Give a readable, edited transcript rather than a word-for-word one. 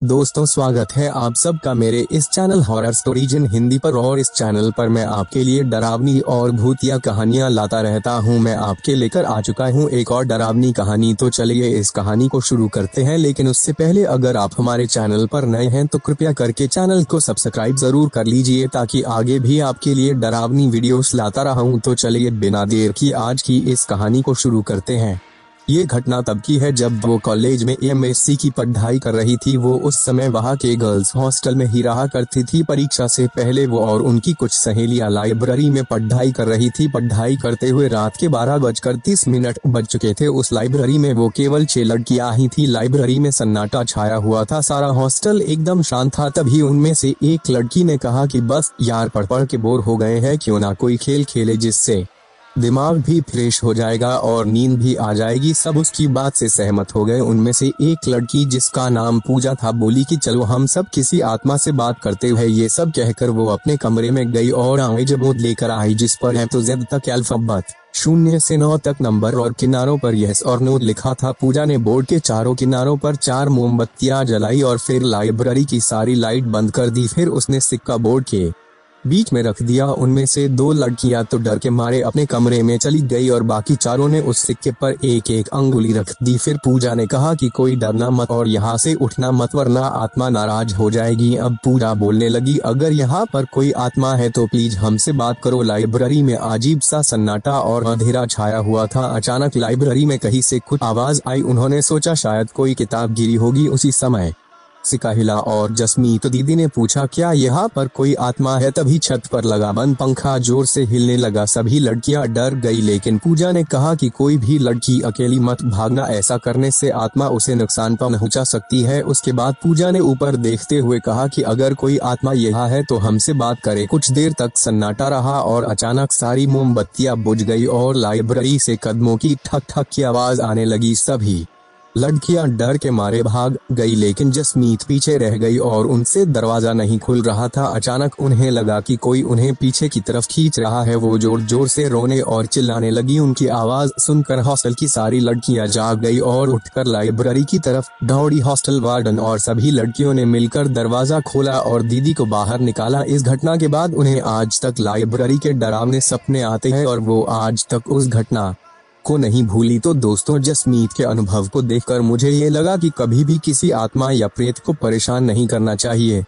दोस्तों, स्वागत है आप सबका मेरे इस channel horror stories in Hindi पर। और इस चैनल पर मैं आपके लिए डरावनी और भूतिया कहानियां लाता रहता हूं। मैं आपके लेकर आ चुका हूं एक और डरावनी कहानी। तो चलिए इस कहानी को शुरू करते हैं, लेकिन उससे पहले अगर आप हमारे चैनल पर नए हैं तो कृपया करके चैनल को सब्सक्राइब जरूर कर लीजिए, ताकि आगे भी आपके लिए डरावनी वीडियोस लाता रहूं। तो चलिए बिना देर की आज की इस कहानी को शुरू करते हैं। ये घटना तब की है जब वो कॉलेज में एमएससी की पढ़ाई कर रही थी। वो उस समय वहाँ के गर्ल्स हॉस्टल में ही रहा करती थी। परीक्षा से पहले वो और उनकी कुछ सहेलियां लाइब्रेरी में पढ़ाई कर रही थी। पढ़ाई करते हुए रात के 12:30 बज चुके थे। उस लाइब्रेरी में वो केवल 6 लड़कियां ही थी। लाइब्रेरी में सन्नाटा छाया हुआ था, सारा हॉस्टल एकदम शांत था। तभी उनमें से एक लड़की ने कहा कि बस यार, पढ़ पढ़ के बोर हो गए हैं, क्यों ना कोई खेल खेले जिससे दिमाग भी फ्रेश हो जाएगा और नींद भी आ जाएगी। सब उसकी बात से सहमत हो गए। उनमें से एक लड़की, जिसका नाम पूजा था, बोली कि चलो हम सब किसी आत्मा से बात करते हैं। ये सब कहकर वो अपने कमरे में गई और बोर्ड लेकर आई, जिस पर है तो Z तक अल्फाबेट 0 से 9 तक नंबर और किनारों पर यस और नो लिखा था। पूजा ने बोर्ड के चारों किनारों पर 4 मोमबत्तियां जलाई और फिर लाइब्रेरी की सारी लाइट बंद कर दी। फिर उसने सिक्का बोर्ड के बीच में रख दिया। उनमें से 2 लड़कियां तो डर के मारे अपने कमरे में चली गई और बाकी चारों ने उस सिक्के पर एक एक अंगुली रख दी। फिर पूजा ने कहा कि कोई डरना मत और यहाँ से उठना मत, वरना आत्मा नाराज हो जाएगी। अब पूजा बोलने लगी, अगर यहाँ पर कोई आत्मा है तो प्लीज हमसे बात करो। लाइब्रेरी में अजीब सा सन्नाटा और अंधेरा छाया हुआ था। अचानक लाइब्रेरी में कहीं से कुछ आवाज आई। उन्होंने सोचा शायद कोई किताब गिरी होगी। उसी समय सिक्का हिला और जसमीत दीदी ने पूछा, क्या यहाँ पर कोई आत्मा है? तभी छत पर लगा बंद पंखा जोर से हिलने लगा। सभी लड़कियां डर गई, लेकिन पूजा ने कहा कि कोई भी लड़की अकेली मत भागना, ऐसा करने से आत्मा उसे नुकसान पहुंचा सकती है। उसके बाद पूजा ने ऊपर देखते हुए कहा कि अगर कोई आत्मा यहाँ है तो हमसे बात करे। कुछ देर तक सन्नाटा रहा और अचानक सारी मोमबत्तियां बुझ गई और लाइब्रेरी से कदमों की ठक ठक की आवाज आने लगी। सभी लड़कियां डर के मारे भाग गई, लेकिन जसमीत पीछे रह गई और उनसे दरवाजा नहीं खुल रहा था। अचानक उन्हें लगा कि कोई उन्हें पीछे की तरफ खींच रहा है। वो जोर जोर से रोने और चिल्लाने लगी। उनकी आवाज सुनकर हॉस्टल की सारी लड़कियां जाग गई और उठकर लाइब्रेरी की तरफ दौड़ी। हॉस्टल वार्डन और सभी लड़कियों ने मिलकर दरवाजा खोला और दीदी को बाहर निकाला। इस घटना के बाद उन्हें आज तक लाइब्रेरी के डरावने सपने आते हैं और वो आज तक उस घटना को नहीं भूली। तो दोस्तों, जसमीत के अनुभव को देखकर मुझे ये लगा कि कभी भी किसी आत्मा या प्रेत को परेशान नहीं करना चाहिए।